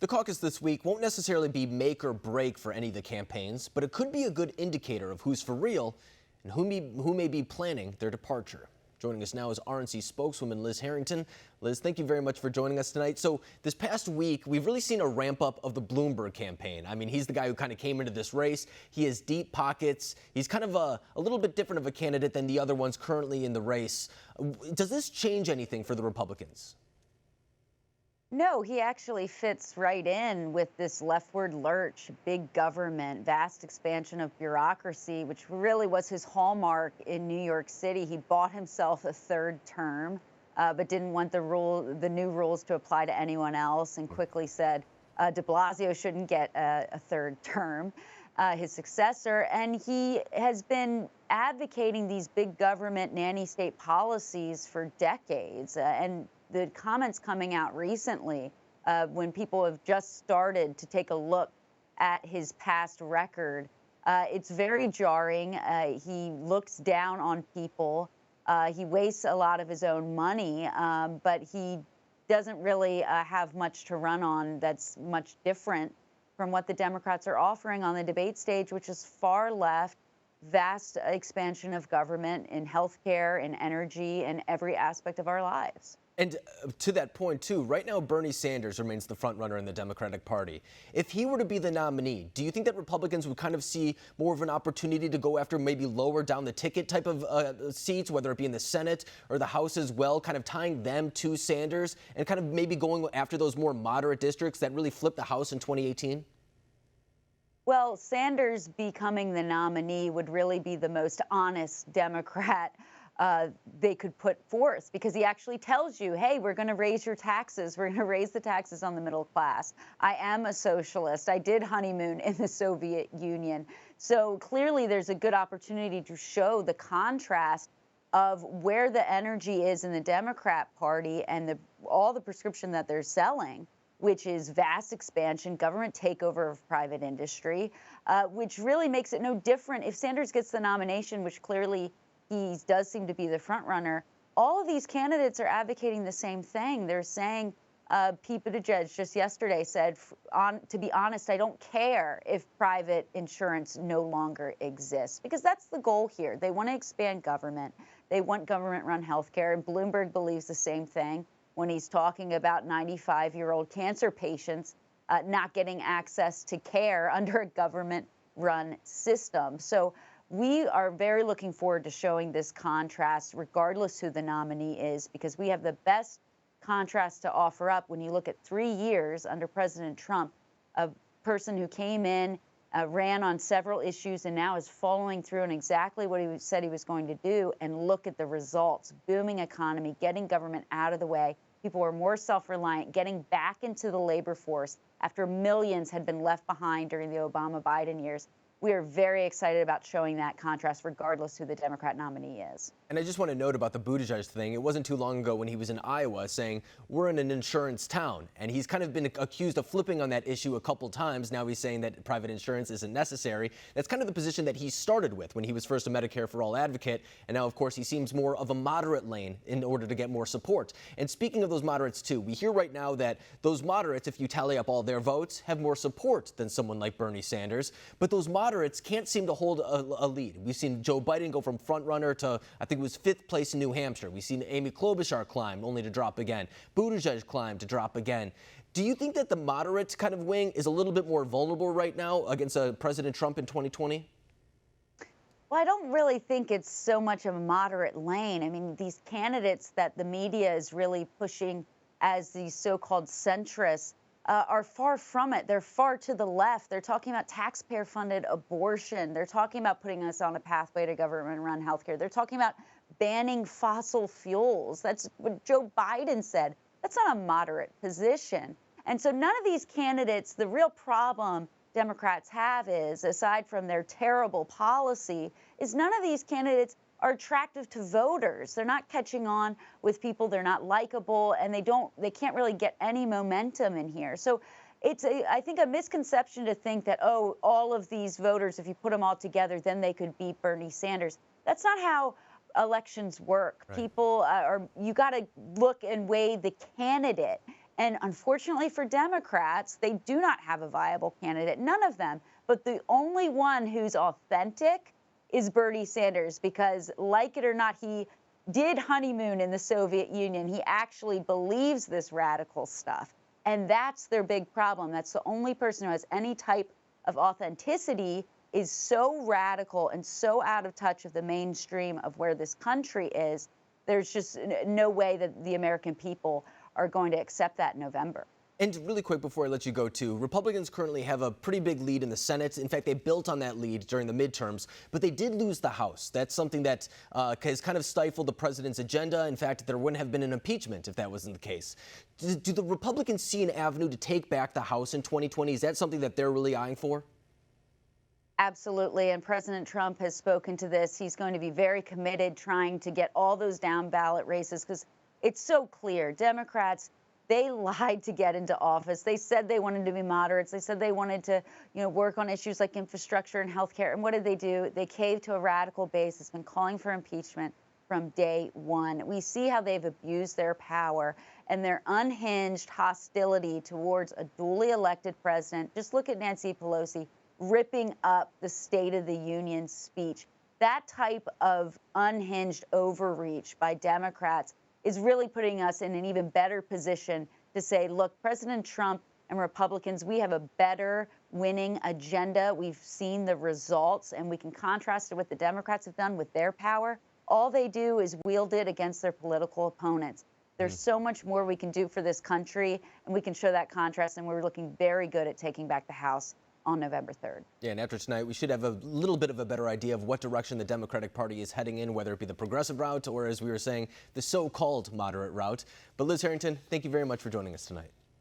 The caucus this week won't necessarily be make or break for any of the campaigns, but it could be a good indicator of who's for real and who may be planning their departure. Joining us now is RNC spokeswoman Liz Harrington. Liz, thank you very much for joining us tonight. So this past week, we've really seen a ramp up of the Bloomberg campaign. I mean, he's the guy who kind of came into this race. He has deep pockets. He's kind of a little bit different of a candidate than the other ones currently in the race. Does this change anything for the Republicans? No, he actually fits right in with this leftward lurch, big government, vast expansion of bureaucracy, which really was his hallmark in New York City. He bought himself a third term, but didn't want the new rules to apply to anyone else, and quickly said de Blasio shouldn't get a third term, his successor. And he has been advocating these big government nanny state policies for decades. And the comments coming out recently, when people have just started to take a look at his past record, it's very jarring. He looks down on people. He wastes a lot of his own money, but he doesn't really have much to run on that's much different from what the Democrats are offering on the debate stage, which is far left, vast expansion of government in healthcare, in energy, and every aspect of our lives. And to that point, too, right now Bernie Sanders remains the front runner in the Democratic Party. If he were to be the nominee, do you think that Republicans would kind of see more of an opportunity to go after maybe lower down the ticket type of seats, whether it be in the Senate or the House as well, kind of tying them to Sanders and kind of maybe going after those more moderate districts that really flipped the House in 2018? Well, Sanders becoming the nominee would really be the most honest Democrat they could put forth, because he actually tells you, hey, we're going to raise your taxes. We're going to raise the taxes on the middle class. I am a socialist. I did honeymoon in the Soviet Union. So clearly there's a good opportunity to show the contrast of where the energy is in the Democrat Party and all the prescription that they're selling, which is vast expansion, government takeover of private industry, which really makes it no different. If Sanders gets the nomination, which clearly he does seem to be the front runner, all of these candidates are advocating the same thing. They're saying, Pete Buttigieg just yesterday said, to be honest, I don't care if private insurance no longer exists, because that's the goal here. They want to expand government. They want government-run healthcare, and Bloomberg believes the same thing when he's talking about 95-year-old cancer patients not getting access to care under a government-run system. So we are very looking forward to showing this contrast, regardless who the nominee is, because we have the best contrast to offer up when you look at 3 years under President Trump, a person who came in, ran on several issues, and now is following through on exactly what he said he was going to do. And look at the results: booming economy, getting government out of the way. People are more self-reliant, getting back into the labor force after millions had been left behind during the Obama-Biden years. We are very excited about showing that contrast, regardless who the Democrat nominee is. And I just want to note about the Buttigieg thing. It wasn't too long ago when he was in Iowa saying, we're in an insurance town. And he's kind of been accused of flipping on that issue a couple times. Now he's saying that private insurance isn't necessary. That's kind of the position that he started with when he was first a Medicare for All advocate. And now, of course, he seems more of a moderate lane in order to get more support. And speaking of those moderates, too, we hear right now that those moderates, if you tally up all their votes, have more support than someone like Bernie Sanders. But those moderates can't seem to hold a lead. We've seen Joe Biden go from front runner to, I think it was 5th place in New Hampshire. We've seen Amy Klobuchar climb only to drop again. Buttigieg climb to drop again. Do you think that the moderate kind of wing is a little bit more vulnerable right now against President Trump in 2020? Well, I don't really think it's so much of a moderate lane. I mean, these candidates that the media is really pushing as these so-called centrists are far from it. They're far to the left. They're talking about taxpayer-funded abortion. They're talking about putting us on a pathway to government-run healthcare. They're talking about banning fossil fuels. That's what Joe Biden said. That's not a moderate position. And so none of these candidates, the real problem Democrats have is, aside from their terrible policy, is none of these candidates are attractive to voters. They're not catching on with people. They're not likable, and they can't really get any momentum in here. So it's, I think, a misconception to think that, oh, all of these voters, if you put them all together, then they could beat Bernie Sanders. That's not how elections work. Right. People you got to look and weigh the candidate And unfortunately for Democrats, they do not have a viable candidate, none of them. But the only one who's authentic is Bernie Sanders, because like it or not, he did honeymoon in the Soviet Union. He actually believes this radical stuff. And that's their big problem. That's the only person who has any type of authenticity, is so radical and so out of touch of the mainstream of where this country is. There's just no way that the American people are going to accept that in November. And really quick before I let you go too, Republicans currently have a pretty big lead in the Senate. In fact, they built on that lead during the midterms, but they did lose the House. That's something that has kind of stifled the president's agenda. In fact, there wouldn't have been an impeachment if that wasn't the case. Do the Republicans see an avenue to take back the House in 2020? Is that something that they're really eyeing for? Absolutely, and President Trump has spoken to this. He's going to be very committed trying to get all those down ballot races, because it's so clear. Democrats, they lied to get into office. They said they wanted to be moderates. They said they wanted to, work on issues like infrastructure and health care. And what did they do? They caved to a radical base that's been calling for impeachment from day one. We see how they've abused their power and their unhinged hostility towards a duly elected president. Just look at Nancy Pelosi ripping up the State of the Union speech. That type of unhinged overreach by Democrats is really putting us in an even better position to say, look, President Trump and Republicans, we have a better winning agenda. We've seen the results, and we can contrast it with what the Democrats have done with their power. All they do is wield it against their political opponents. There's so much more we can do for this country, and we can show that contrast, and we're looking very good at taking back the House on November 3rd. Yeah, and after tonight, we should have a little bit of a better idea of what direction the Democratic Party is heading in, whether it be the progressive route or, as we were saying, the so-called moderate route. But Liz Harrington, thank you very much for joining us tonight.